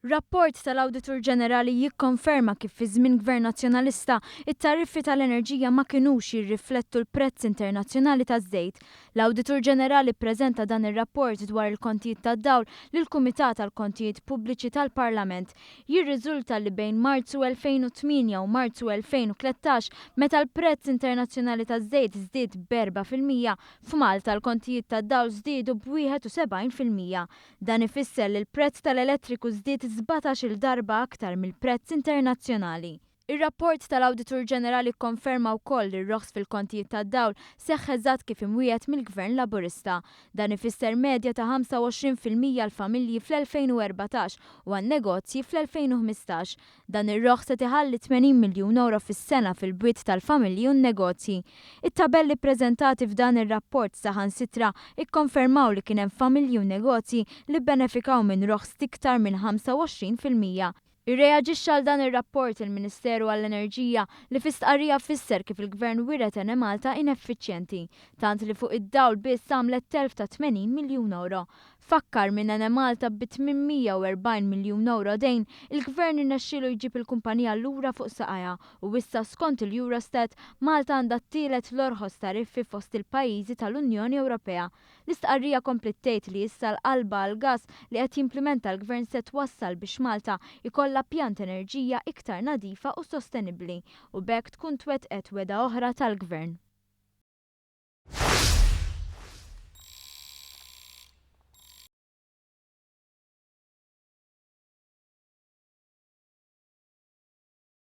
Rapport tal-Awditur Ġenerali jikkonferma kif fi żmien Gvern Nazzjonalista it-tariffi tal-enerġija ma kinux jirriflettu l-prezz internazzjonali taż-żejt. L-Awditur Ġenerali ppreżenta dan ir-rapport dwar il-kontijiet tad-dawl lill-Kumitat tal-Kontijiet Pubbliċi tal-Parlament. Jirriżulta li bejn Marzu 2008 u Marzu 2013 meta l-prezz internazzjonali taż-żejt żdied b'4%, f'Malta l-kontijiet tad-dawl żdiedu b'71%. Dan ifisser li l-prezz tal-elettriku żdied 17-il darba aktar mill-prezz internazzjonali. Ir-rapport tal-Awditur Ġenerali kkonferma wkoll li r-roħs fil-kontijiet tad-dawl seħħ eżatt kif imwiegħed mill-Gvern Laburista. Dan ifisser medja ta' 25% għall-familji fl-2014 u għan-negozji fl-2015. Dan ir-roħs se iħalli 80 miljun euro fis-sena fil-bwiet tal-familji u n-negozji. It-tabelli ppreżentati f'dan ir-rapport saħansitra ikkonfermaw li kien hemm familji u negozji li bbenefikaw minn roħs iktar minn 25%. Irreaġixxa għal dan ir-rapport il-Ministeru għall-Enerġija li fi stqarrija fisser kif il-Gvern wiret Eni Malta ineffiċjenti, tant li fuq id-dawl biss għamlet telf ta' 80 miljun euro. Fakkar minn Eni Malta b'840 miljun euro dejn, il-Gvern irnexxielu jġib il-kumpanija lura fuq saqajja u issa skont il-Eurostat Malta għandha t-tielet l-orħos tariffi fost il-pajjiżi tal-Unjoni Ewropea. L-istqarrija komplet tgħid li issa l-qalba għall-gass li qed jimplementa l-Gvern se twassal biex Malta ikollha pjan ta' enerġija iktar nadifa u sostenibbli u b'hekk tkun twettqet weda oħra tal-Gvern.